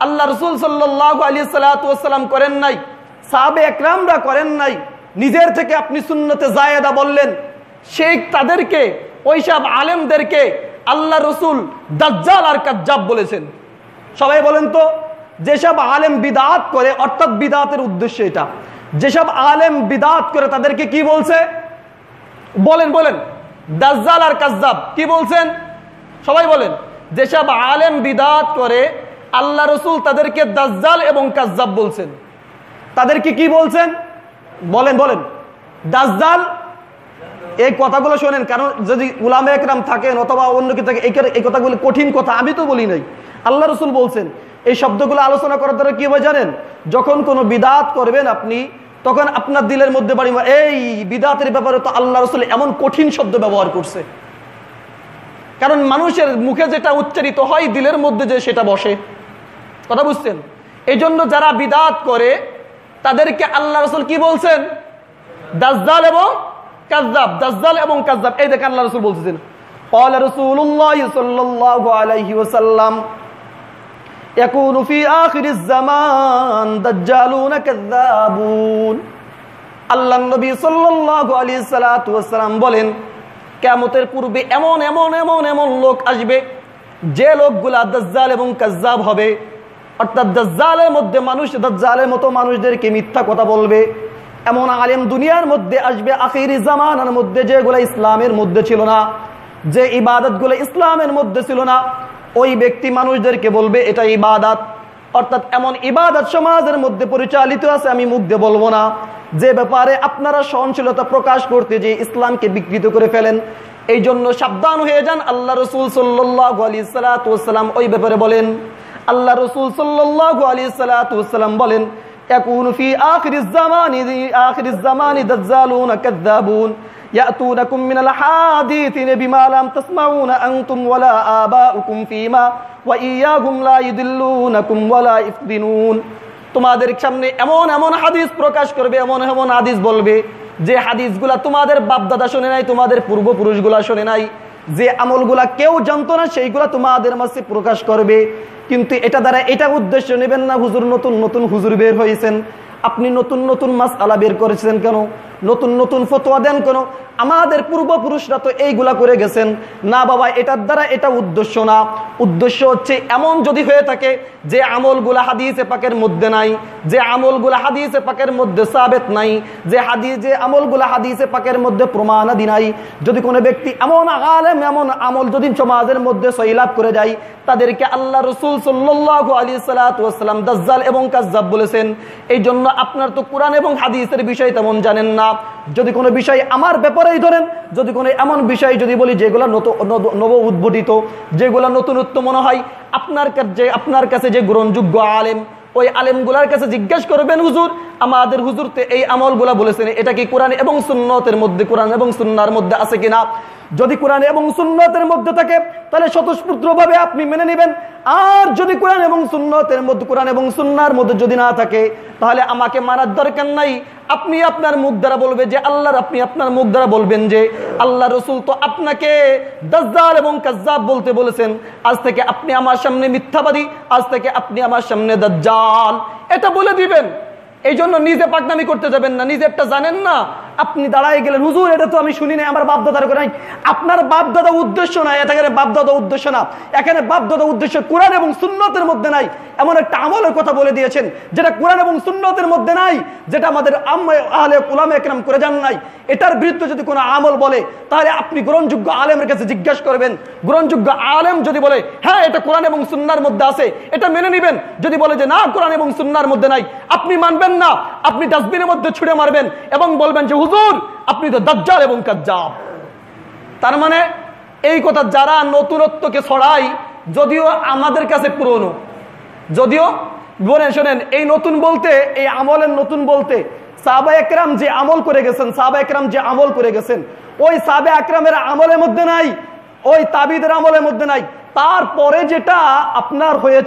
আল্লাহ রাসূল সাল্লাল্লাহু আলাইহি সাল্লাম করেন নাই, সাহাবে একরামরা করেন নাই। নিজের থেকে আপনি সুন্নতে জায়েদা বললেন। শেখ তাদেরকে, ওইসব আলেমদেরকে আল্লাহ রসুল দাজ্জাল আর কাজ্জাব বলেছেন। সবাই বলেন তো, যেসব আলেম বিদআত করে, অর্থাৎ বিদআতের উদ্দেশ্য এটা, যেসব আলেম বিদআত করে তাদেরকে কি বলছে? বলেন বলেন, দাজ্জাল আর কাজ্জাব কি বলছেন? সবাই বলেন। যেসব আলেম বিদআত করে আল্লাহ রসুল তাদেরকে দাজ্জাল এবং কাজ্জাব বলছেন। তাদেরকে কি বলছেন? বলেন বলেন। দাজ্জাল, এই কথাগুলো শোনেন, কারণ যদি উলামা একরাম থাকেন অথবা অন্য কি থাকে, এই কথাগুলো কঠিন কথা, আমি তো বলি নাই, আল্লাহ রসুল বলছেন। এই শব্দগুলো আলোচনা করার দ্বারা কি হবে জানেন? যখন কোনো বিদআত করবেন আপনি, তখন আপনার দিলের মধ্যে বাড়ি, এই বিদআতের ব্যাপারে তো আল্লাহ রসুল এমন কঠিন শব্দ ব্যবহার করছে। কারণ মানুষের মুখে যেটা উচ্চারিত হয় দিলের মধ্যে যে সেটা বসে। কথা বুঝছেন? এই জন্য যারা বিদআত করে তাদেরকে আল্লাহ রসুল কি বলছেন? দাজ্জাল এবং কাজ্জাব, দাজ্জাল এবং কাজ্জাব। এই দেখেন আল্লাহ রাসূল বলতেছেন, قال رسول الله صلى الله عليه وسلم يكون في آخر الزمان دجالون كذابون। আল্লাহ নবী সাল্লাল্লাহু আলাইহি ওয়াসাল্লাম বলেন, কিয়ামতের পূর্বে এমন এমন এমন এমন লোক আসবে যে লোকগুলা দাজ্জাল এবং কাজ্জাব হবে। অর্থাৎ দাজ্জালের মধ্যে মানুষ, দাজ্জালের মতো মানুষদেরকে মিথ্যা কথা বলবে। এমন আলেম দুনিয়ার মধ্যে আসবে আখিরি জামানার মধ্যে, যেগুলো ইসলামের মধ্যে ছিল না, যে ইবাদতগুলো ইসলামের মধ্যে ছিল না, ওই ব্যক্তি মানুষদেরকে বলবে এটা ইবাদত। অর্থাৎ এমন ইবাদত সমাজের মধ্যে পরিচালিত আছে, আমি মুখ দিয়ে বলবো না, যে ব্যাপারে আপনারা সহনশীলতা প্রকাশ করতে যে ইসলামকে বিকৃত করে ফেলেন। এই জন্য সাবধান হয়ে যান। আল্লাহ রসুল সাল্লাল্লাহু আলাইহি ওয়াসাল্লাম ওই ব্যাপারে বলেন। আল্লাহ রসুল সাল্লাল্লাহু আলাইহি ওয়াসাল্লাম বলেন, يكون في آخر الزمان دجالون كذابون يأتونكم من الحديث بما لم تسمعون أنتم ولا آباؤكم فيما وإياهم لا يضلونكم ولا يفتنون। তোমাদের সামনে এমন এমন হাদিস প্রকাশ করবে, এমন এমন হাদিস বলবে যে হাদিসগুলা তোমাদের বাপদাদা শুনে নাই, তোমাদের পূর্বপুরুষগুলা শুনে নাই, যে আমলগুলা কেউ জানতো না সেইগুলা তোমাদের মাঝে প্রকাশ করবে। কিন্তু এটা দ্বারা এটা উদ্দেশ্য নেবেন না হুজুর নতুন নতুন হুজুর বের হয়েছেন, আপনি নতুন নতুন মাসআলা বের করেছেন কেন, নতুন নতুন ফতোয়া দেন কেন, আমাদের পূর্বপুরুষরা তো এইগুলা করে গেছেন। না বাবা, এটার দ্বারা এটা উদ্দেশ্য না। উদ্দেশ্য হচ্ছে এমন যদি হয়ে থাকে যে আমলগুলা হাদিসে পাকের মধ্যে নাই, যে আমলগুলা হাদিসে পাকের মধ্যে সাবেত নাই, যে আমলগুলা হাদিসে পাকের মধ্যে প্রমাণাদি নাই, যদি কোনো ব্যক্তি এমন আলেম এমন আমল যদি সমাজের মধ্যে সহিলাভ করে যায়, তাদেরকে আল্লাহ রসুল সাল্লাল্লাহু আলাইহি ওয়াসাল্লাম দাজ্জাল এবং কাজ্জাব বলেছেন। এই জন্য আপনার তো কোরআন এবং হাদিসের বিষয় তেমন জানেন না। যদি কোনো বিষয় আমার ব্যাপারেই ধরেন, যদি কোনো এমন বিষয় যদি বলি যেগুলো নব উদ্ভূত, যেগুলো নতুনত্ব মনে হয়, আপনার কাছে যে গ্রহণযোগ্য আলেম, ওই আলেমগুলার কাছে জিজ্ঞেস করবেন, হুজুর আমাদের হুজুর তে এই আমলগুলা বলেছেন, এটা কি কোরআন এবং সুন্নতের মধ্যে, কোরআন এবং সুন্নাহর মধ্যে আছে কিনা? যদি কোরআন এবং সুন্নতের মধ্যে থাকে তাহলে স্বতঃস্ফূর্তভাবে আপনি মেনে নেবেন। আর যদি কোরআন এবং সুন্নতের মধ্যে, কোরআন এবং সুন্নাহর মধ্যে যদি না থাকে, তাহলে আমাকে মানার দরকার নাই। আপনি আপনার মুখ দ্বারা বলবে যে আপনি আপনার মুখ দ্বারা বলবেন যে আল্লাহ রসুল তো আপনাকে দাজ্জাল এবং কাজ্জাব বলতে বলেছেন, আজ থেকে আপনি আমার সামনে মিথ্যাবাদী, আজ থেকে আপনি আমার সামনে দাজ্জাল, এটা বলে দিবেন। এই জন্য নিজে পাকনামি করতে যাবেন না, নিজেরটা জানেন না, আপনি দাঁড়ায় গেলেন, হুজুর এটা তো আমি শুনি নাই, আমার বাপদাদার করে নাই। আপনার বাপদাদা উদ্দেশ্য না, এখানে বাপদাদা উদ্দেশ্য না, এখানে বাপদাদা উদ্দেশ্য কোরআন এবং সুন্নতের মধ্যে নাই। এমন একটা আমলের কথা বলে দিয়েছেন যেটা কোরআন এবং সুন্নতের মধ্যে নাই, যেটা আমাদের আহলে উলামা একরাম করে যান নাই। এটার বিরুদ্ধে যদি কোনো আমল বলে, তাহলে আপনি গ্রহণযোগ্য আলেমের কাছে জিজ্ঞাসা করবেন। গ্রহণযোগ্য আলেম যদি বলে হ্যাঁ এটা কোরআন এবং সুন্নাহর মধ্যে আছে, এটা মেনে নেবেন। যদি বলে যে না কোরআন এবং সুন্নাহর মধ্যে নাই, আপনি মানবেন না, আপনি ডাস্টবিনের মধ্যে ছুঁড়ে মারবেন এবং বলবেন যে হুজুর আপনি তো দাজ্জাল এবং কাজ্জাব। তার মানে এই কথা যারা নতুনত্বকে ছড়ায়, যদিও আমাদের কাছে পুরনো, যদিও বলেন শোনেন, এই নতুন বলতে, এই আমলের নতুন বলতে সাহাবা একরাম যে আমল করে গেছেন, সাহাবা একরাম যে আমল করে গেছেন, ওই সাহাবা একরামের আমলের মধ্যে নাই, ওই তাবিদের আমলের মধ্যে নাই। তারপরে যেটা আপনার হয়েছে